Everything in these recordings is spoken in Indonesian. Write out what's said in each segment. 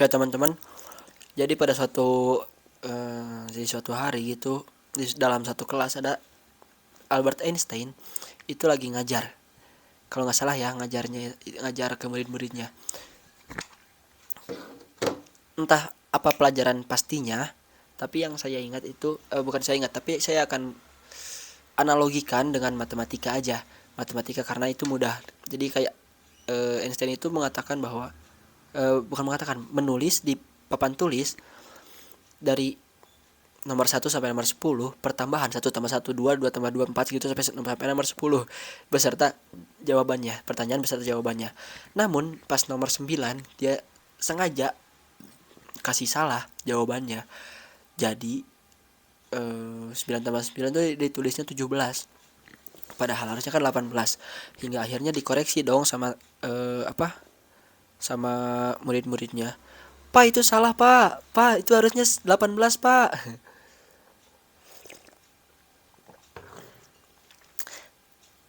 Oke teman-teman, jadi pada di suatu hari gitu, di dalam satu kelas ada Albert Einstein itu lagi ngajar. Kalau nggak salah ya, ngajar ke murid-muridnya. Entah apa pelajaran pastinya, tapi yang saya ingat itu bukan saya ingat, tapi saya akan analogikan dengan matematika aja. Matematika karena itu mudah. Jadi kayak Einstein itu mengatakan bahwa bukan mengatakan, menulis di papan tulis dari nomor 1 sampai nomor 10, pertambahan 1 tambah 1 2, 2 tambah 2 4 gitu sampai nomor 10 beserta jawabannya, pertanyaan beserta jawabannya. Namun pas nomor 9 dia sengaja kasih salah jawabannya. Jadi 9 tambah 9 tuh ditulisnya 17. Padahal harusnya kan 18. Hingga akhirnya dikoreksi dong sama sama murid-muridnya. Pak, itu salah, Pak. Pak, itu harusnya 18, Pak.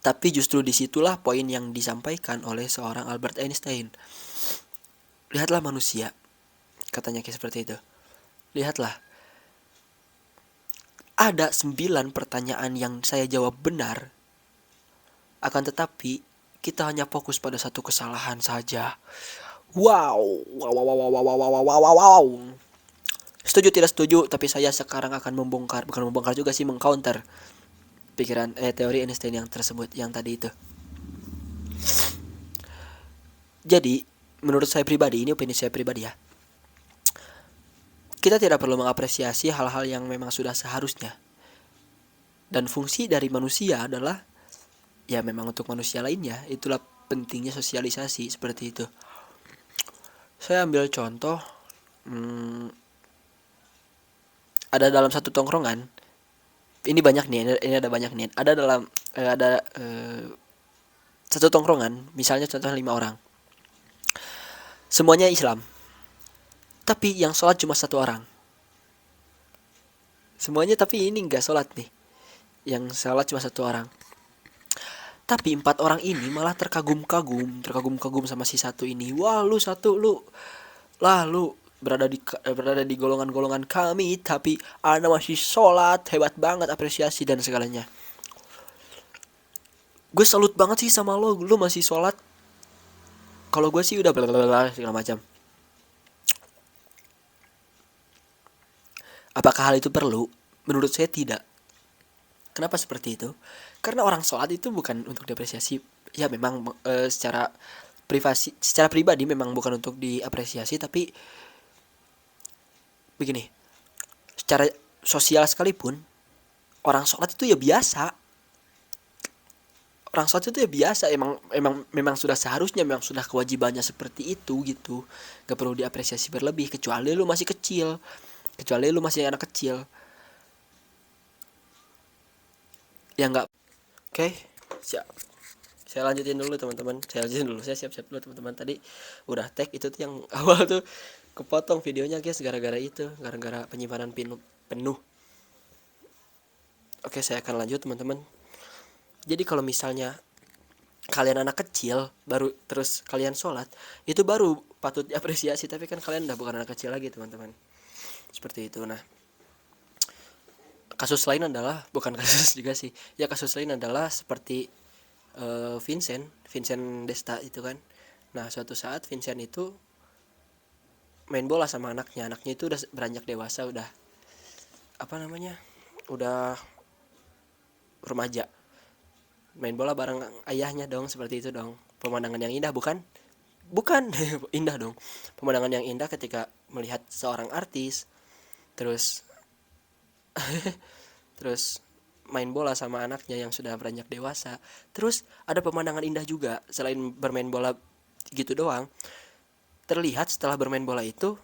Tapi justru disitulah poin yang disampaikan oleh seorang Albert Einstein. Lihatlah manusia, katanya kayak seperti itu. Lihatlah, ada 9 pertanyaan yang saya jawab benar. Akan tetapi, kita hanya fokus pada satu kesalahan saja. Wow, wow, wow, wow, wow, wow, wow, wow, wow, wow. Setuju tidak setuju, tapi saya sekarang akan bukan membongkar juga sih, mengcounter teori Einstein yang tersebut, yang tadi itu. Jadi, menurut saya pribadi, ini opini saya pribadi ya, kita tidak perlu mengapresiasi hal-hal yang memang sudah seharusnya. Dan fungsi dari manusia adalah ya memang untuk manusia lainnya. Itulah pentingnya sosialisasi seperti itu. Saya ambil contoh, ada dalam satu tongkrongan. Ini banyak nih, ini ada banyak nih. Ada satu tongkrongan, misalnya contohnya 5 orang. Semuanya Islam. Tapi yang sholat cuma 1 orang. Semuanya tapi ini nggak sholat nih. Yang sholat cuma 1 orang. Tapi 4 orang ini malah terkagum-kagum sama si satu ini. Wah, lu satu, lu berada di golongan-golongan kami, tapi Anda masih sholat, hebat banget, apresiasi dan segalanya. Gue salut banget sih sama lo, lu masih sholat. Kalau gue sih udah blablabla segala macam. Apakah hal itu perlu? Menurut saya tidak. Kenapa seperti itu? Karena orang sholat itu bukan untuk diapresiasi. Ya memang secara pribadi memang bukan untuk diapresiasi, tapi begini, secara sosial sekalipun orang sholat itu ya biasa. Orang sholat itu ya biasa, memang sudah seharusnya, memang sudah kewajibannya seperti itu gitu. Gak perlu diapresiasi berlebih, kecuali lu masih kecil, kecuali lu masih anak kecil. Ya enggak. Oke, siap. Saya lanjutin dulu teman-teman. Saya siap-siap dulu teman-teman. Tadi udah tag itu tuh yang awal tuh kepotong videonya guys, gara-gara penyimpanan penuh. Oke, saya akan lanjut teman-teman. Jadi kalau misalnya kalian anak kecil baru terus kalian sholat, itu baru patut diapresiasi. Tapi kan kalian udah bukan anak kecil lagi teman-teman. Seperti itu. Nah, kasus lain adalah, bukan kasus juga sih ya, kasus lain adalah seperti Vincent Desta itu kan. Nah, suatu saat Vincent itu main bola sama anaknya itu udah beranjak dewasa, udah udah remaja, main bola bareng ayahnya dong, seperti itu dong. Pemandangan yang indah bukan indah dong, pemandangan yang indah ketika melihat seorang artis terus terus main bola sama anaknya yang sudah beranjak dewasa. Terus ada pemandangan indah juga selain bermain bola gitu doang. Terlihat setelah bermain bola itu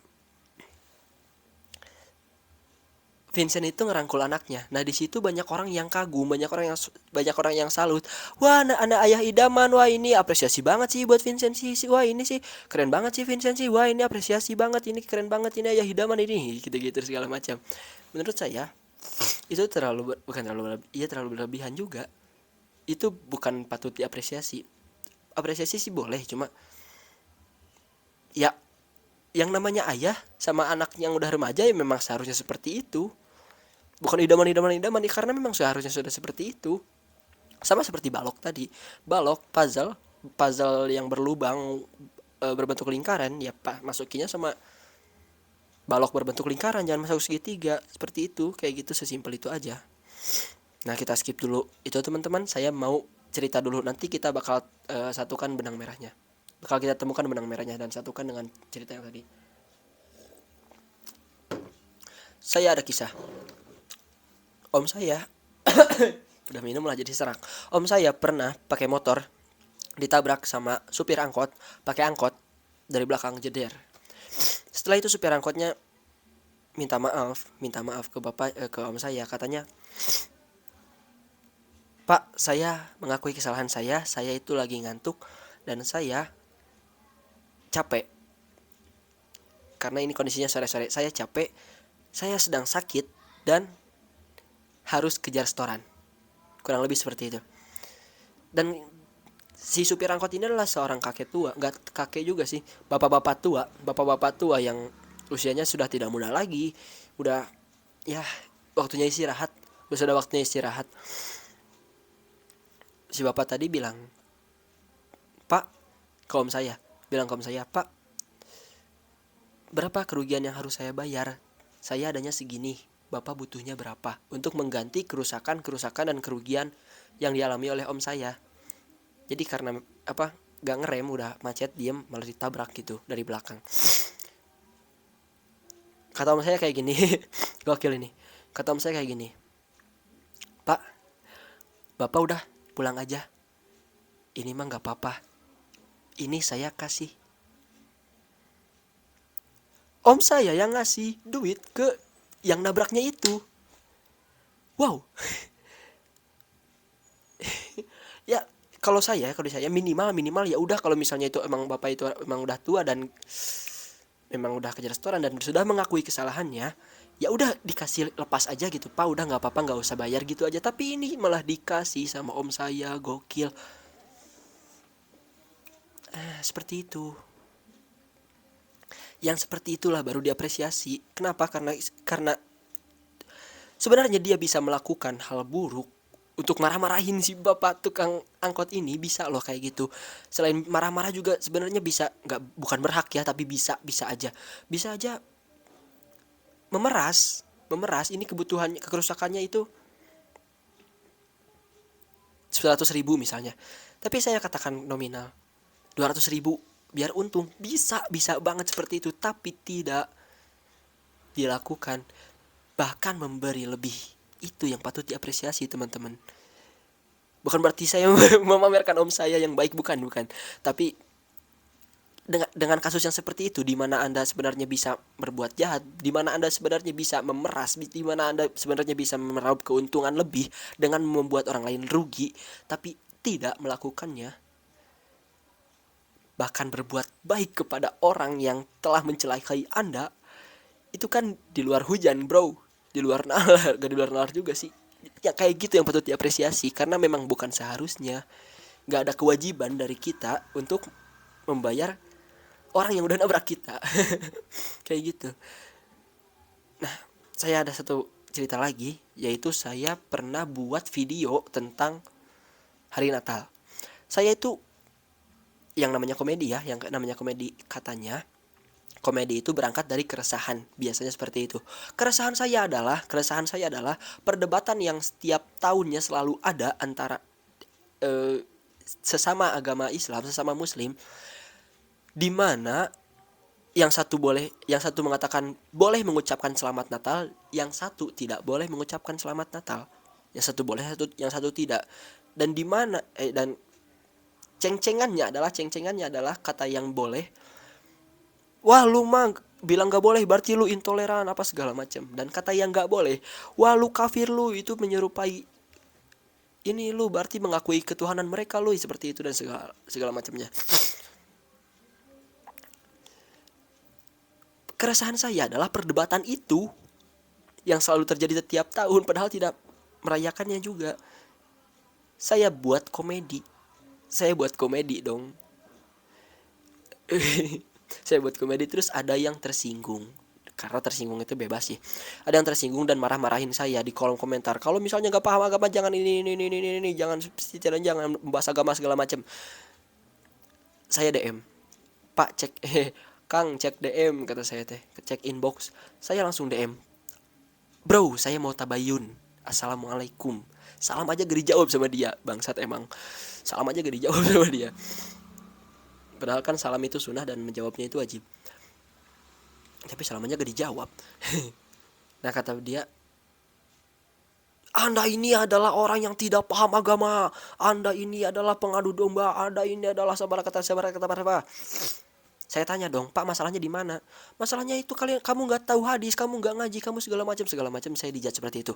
Vincent itu ngerangkul anaknya. Nah, di situ banyak orang yang kagum, banyak orang yang salut. Wah, anak ayah idaman. Wah, ini apresiasi banget sih buat Vincent sih. Wah, ini sih keren banget sih Vincent sih. Wah, ini apresiasi banget, ini keren banget, ini ayah idaman ini. Gitu-gitu segala macam. Menurut saya itu terlalu berlebihan juga. Itu bukan patut diapresiasi. Apresiasi sih boleh, cuma ya yang namanya ayah sama anak yang udah remaja ya memang seharusnya seperti itu. Bukan idaman karena memang seharusnya sudah seperti itu. Sama seperti balok tadi. Balok puzzle yang berlubang berbentuk lingkaran ya Pak, masukinya sama balok berbentuk lingkaran, jangan masuk segitiga. Seperti itu, kayak gitu, sesimpel itu aja. Nah, kita skip dulu itu teman-teman. Saya mau cerita dulu, nanti kita bakal satukan benang merahnya. Bakal kita temukan benang merahnya dan satukan dengan cerita yang tadi. Saya ada kisah. Om saya udah minum lah jadi serak. Om saya pernah pakai motor ditabrak sama supir angkot, pakai angkot dari belakang jeder. Setelah itu supir angkotnya minta maaf ke ke om saya, katanya, "Pak, saya mengakui kesalahan saya itu lagi ngantuk dan saya capek. Karena ini kondisinya sore-sore, saya capek, saya sedang sakit dan harus kejar setoran." Kurang lebih seperti itu. Dan si supir angkot ini adalah seorang kakek tua, nggak kakek juga sih, bapak-bapak tua yang usianya sudah tidak muda lagi, udah ya waktunya istirahat, sudah waktunya istirahat. Si bapak tadi bilang, "Pak," ke om saya, "Pak, berapa kerugian yang harus saya bayar? Saya adanya segini, Bapak butuhnya berapa untuk mengganti kerusakan dan kerugian yang dialami oleh om saya?" Jadi karena gak ngerem, udah macet, diem, malah ditabrak gitu dari belakang. Kata om saya kayak gini, gokil ini. Kata om saya kayak gini, "Pak, Bapak udah pulang aja. Ini mah gak apa-apa. Ini saya kasih." Om saya yang ngasih duit ke yang nabraknya itu. Wow. Ya kalau saya minimal ya udah, kalau misalnya itu emang bapak itu emang udah tua dan memang udah kejar restoran dan sudah mengakui kesalahannya, ya udah dikasih lepas aja gitu, "Pak, udah nggak apa-apa, nggak usah bayar," gitu aja. Tapi ini malah dikasih sama om saya, gokil. Seperti itu. Yang seperti itulah baru diapresiasi. Kenapa? Karena sebenarnya dia bisa melakukan hal buruk untuk marah-marahin si bapak tukang angkot ini, bisa loh kayak gitu. Selain marah-marah juga sebenarnya bisa, nggak, bukan berhak ya, tapi bisa aja memeras ini kebutuhan kerusakannya itu 100.000 misalnya, tapi saya katakan nominal 200.000 biar untung, bisa banget seperti itu, tapi tidak dilakukan, bahkan memberi lebih. Itu yang patut diapresiasi teman-teman. Bukan berarti saya memamerkan om saya yang baik, bukan, tapi dengan kasus yang seperti itu, di mana Anda sebenarnya bisa berbuat jahat, di mana Anda sebenarnya bisa memeras, di mana Anda sebenarnya bisa meraup keuntungan lebih dengan membuat orang lain rugi, tapi tidak melakukannya, bahkan berbuat baik kepada orang yang telah mencelakai Anda, itu kan di luar hujan, bro, di luar nalar, gak di luar nalar juga sih. Ya kayak gitu yang patut diapresiasi, karena memang bukan seharusnya, gak ada kewajiban dari kita untuk membayar orang yang udah nabrak kita. Kayak gitu. Nah, saya ada satu cerita lagi, yaitu saya pernah buat video tentang hari Natal. Saya itu yang namanya komedi ya, katanya komedi itu berangkat dari keresahan, biasanya seperti itu. Keresahan saya adalah perdebatan yang setiap tahunnya selalu ada antara sesama agama Islam, sesama Muslim, di mana yang satu mengatakan boleh mengucapkan selamat Natal, yang satu tidak boleh mengucapkan selamat Natal. Yang satu boleh, yang satu tidak. Dan di mana dan ceng-cengannya adalah kata yang boleh, "Wah, lu mah bilang gak boleh, berarti lu intoleran," apa segala macam. Dan kata yang gak boleh, "Wah, lu kafir, lu itu menyerupai ini, lu berarti mengakui ketuhanan mereka, lu," seperti itu dan segala macamnya. Keresahan saya adalah perdebatan itu yang selalu terjadi setiap tahun, padahal tidak merayakannya juga. Saya buat komedi dong. Saya buat komedi terus ada yang tersinggung. Karena tersinggung itu bebas sih. Ada yang tersinggung dan marah-marahin saya di kolom komentar. Kalau misalnya nggak paham agama jangan ini, jangan jangan membahas agama segala macam. Saya DM, Pak cek Kang cek DM kata saya teh, cek inbox. Saya langsung DM. Bro, saya mau tabayun. Assalamualaikum. Salam aja gak dijawab sama dia, bangsat emang. Salam aja gak dijawab sama dia. Padahal kan salam itu sunnah dan menjawabnya itu wajib. Tapi salamnya gak dijawab. Nah kata dia, Anda ini adalah orang yang tidak paham agama. Anda ini adalah pengadu domba. Anda ini adalah sabar kata. Saya tanya dong, Pak masalahnya di mana? Masalahnya itu kamu nggak tahu hadis, kamu nggak ngaji, kamu segala macam. Saya dijudge seperti itu.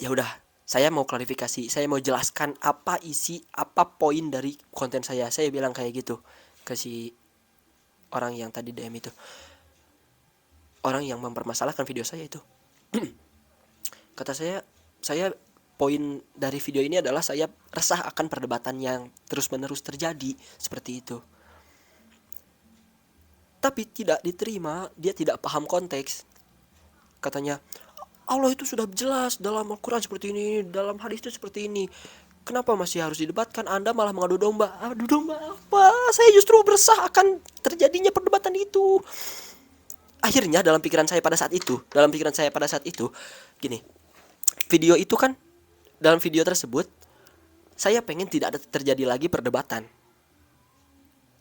Ya udah, saya mau klarifikasi, saya mau jelaskan apa isi, apa poin dari konten saya. Saya bilang kayak gitu ke si orang yang tadi DM itu, orang yang mempermasalahkan video saya itu. Kata saya poin dari video ini adalah saya resah akan perdebatan yang terus-menerus terjadi seperti itu. Tapi tidak diterima, dia tidak paham konteks. Katanya, Allah itu sudah jelas dalam Al-Quran seperti ini, dalam hadis itu seperti ini. Kenapa masih harus didebatkan? Anda malah mengadu domba. Adu domba apa? Saya justru beresah akan terjadinya perdebatan itu. Akhirnya dalam pikiran saya pada saat itu, gini, video itu kan, dalam video tersebut, saya pengen tidak ada terjadi lagi perdebatan.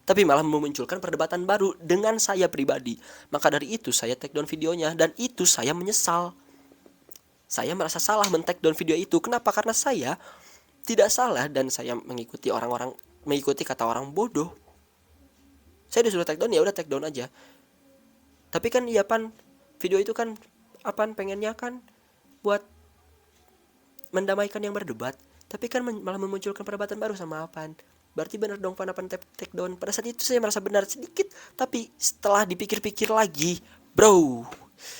Tapi malah memunculkan perdebatan baru dengan saya pribadi. Maka dari itu saya take down videonya, dan itu saya menyesal. Saya merasa salah men-take down video itu. Kenapa? Karena saya tidak salah dan saya mengikuti kata orang bodoh. Saya disuruh take down, ya udah take down aja. Tapi kan ya video itu kan pengennya kan buat mendamaikan yang berdebat. Tapi kan malah memunculkan perdebatan baru sama Apan. Berarti benar dong Apan take down. Pada saat itu saya merasa benar sedikit, tapi setelah dipikir-pikir lagi, bro,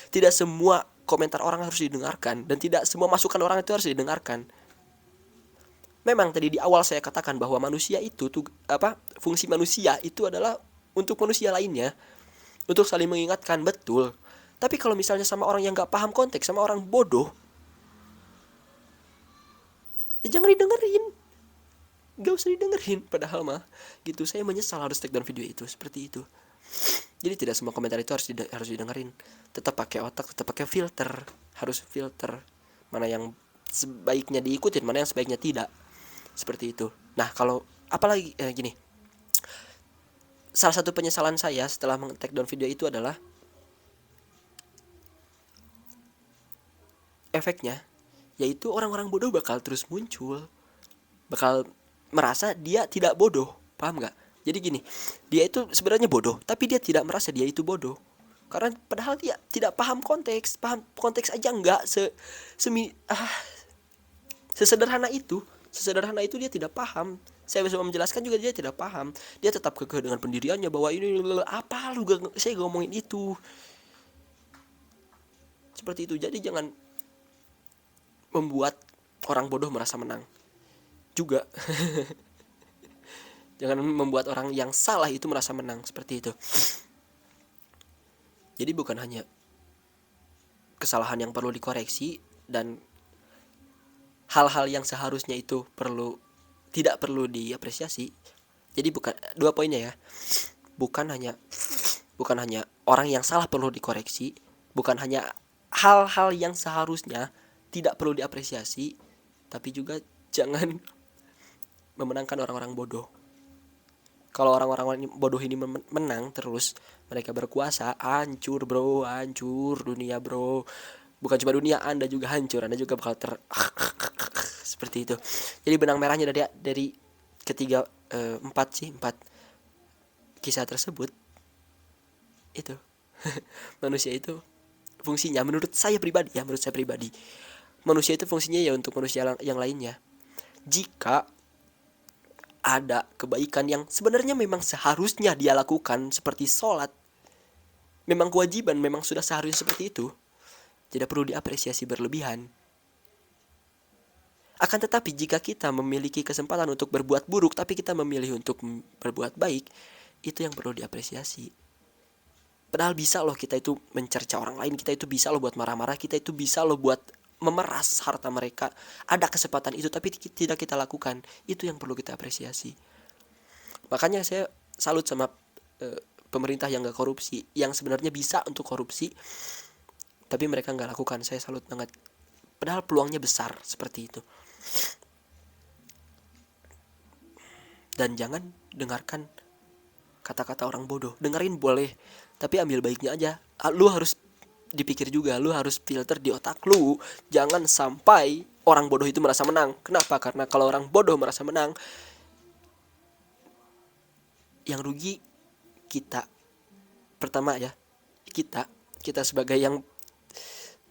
tidak semua komentar orang harus didengarkan dan tidak semua masukan orang itu harus didengarkan. Memang tadi di awal saya katakan bahwa manusia itu fungsi manusia itu adalah untuk manusia lainnya, untuk saling mengingatkan, betul. Tapi kalau misalnya sama orang yang gak paham konteks, sama orang bodoh, ya jangan didengerin. Gak usah didengerin. Padahal mah gitu, saya menyesal harus take down video itu, seperti itu. Jadi tidak semua komentar itu harus didengerin. Tetap pakai otak, tetap pakai filter. Harus filter mana yang sebaiknya diikutin, mana yang sebaiknya tidak. Seperti itu. Nah kalau apalagi gini, salah satu penyesalan saya setelah take down video itu adalah efeknya, yaitu orang-orang bodoh bakal terus muncul, bakal merasa dia tidak bodoh, paham nggak? Jadi gini, dia itu sebenarnya bodoh, tapi dia tidak merasa dia itu bodoh, karena padahal dia tidak paham konteks aja nggak sesederhana itu dia tidak paham. Saya bisa menjelaskan juga dia tidak paham, dia tetap kekeh dengan pendiriannya bahwa ini apa lu saya ngomongin itu, seperti itu. Jadi jangan membuat orang bodoh merasa menang juga. Jangan membuat orang yang salah itu merasa menang, seperti itu. Jadi bukan hanya kesalahan yang perlu dikoreksi dan hal-hal yang seharusnya itu tidak perlu diapresiasi. Jadi bukan, dua poinnya ya. Bukan hanya orang yang salah perlu dikoreksi, bukan hanya hal-hal yang seharusnya tidak perlu diapresiasi, tapi juga jangan memenangkan orang-orang bodoh. Kalau orang-orang bodoh ini menang terus, mereka berkuasa, hancur bro, hancur dunia bro. Bukan cuma dunia, Anda juga hancur, Anda juga bakal seperti itu. Jadi benang merahnya dari empat kisah tersebut itu manusia itu fungsinya, menurut saya pribadi, manusia itu fungsinya ya untuk manusia yang lainnya. Jika ada kebaikan yang sebenarnya memang seharusnya dia lakukan, seperti sholat, memang kewajiban, memang sudah seharusnya seperti itu, tidak perlu diapresiasi berlebihan. Akan tetapi jika kita memiliki kesempatan untuk berbuat buruk, tapi kita memilih untuk berbuat baik, Itu yang perlu diapresiasi. Padahal bisa loh kita itu mencerca orang lain, kita itu bisa loh buat marah-marah, kita itu bisa loh buat memeras harta mereka. Ada kesempatan itu tapi tidak kita lakukan. Itu yang perlu kita apresiasi. Makanya saya salut sama pemerintah yang gak korupsi, yang sebenarnya bisa untuk korupsi tapi mereka gak lakukan. Saya salut banget. Padahal peluangnya besar seperti itu. Dan jangan dengarkan kata-kata orang bodoh. Dengerin boleh, tapi ambil baiknya aja. Lu harus dipikir juga, lu harus filter di otak lu. Jangan sampai orang bodoh itu merasa menang. Kenapa? Karena kalau orang bodoh merasa menang, yang rugi kita. Pertama ya, kita sebagai yang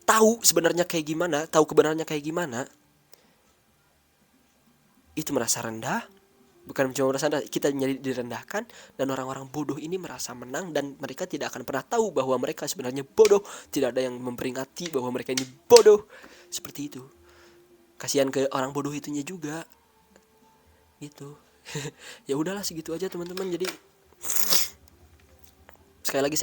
tahu sebenarnya kayak gimana, tahu kebenarannya kayak gimana, itu merasa rendah. Bukan cuma merasa rendah, kita jadi direndahkan. Dan orang-orang bodoh ini merasa menang, dan mereka tidak akan pernah tahu bahwa mereka sebenarnya bodoh. Tidak ada yang memperingati bahwa mereka ini bodoh. Seperti itu. Kasihan ke orang bodoh itunya juga. Gitu. Ya udahlah, segitu aja teman-teman. Jadi sekali lagi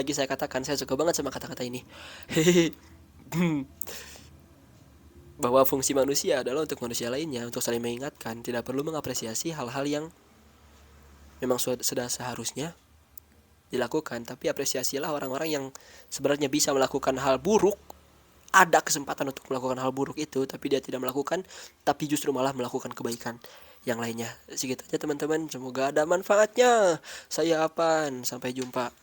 saya katakan saya suka banget sama kata-kata ini. Bahwa fungsi manusia adalah untuk manusia lainnya, untuk saling mengingatkan. Tidak perlu mengapresiasi hal-hal yang memang sudah seharusnya dilakukan, tapi apresiasilah orang-orang yang sebenarnya bisa melakukan hal buruk, ada kesempatan untuk melakukan hal buruk itu, tapi dia tidak melakukan, tapi justru malah melakukan kebaikan yang lainnya. Segitu aja teman-teman, semoga ada manfaatnya. Saya Apan, sampai jumpa.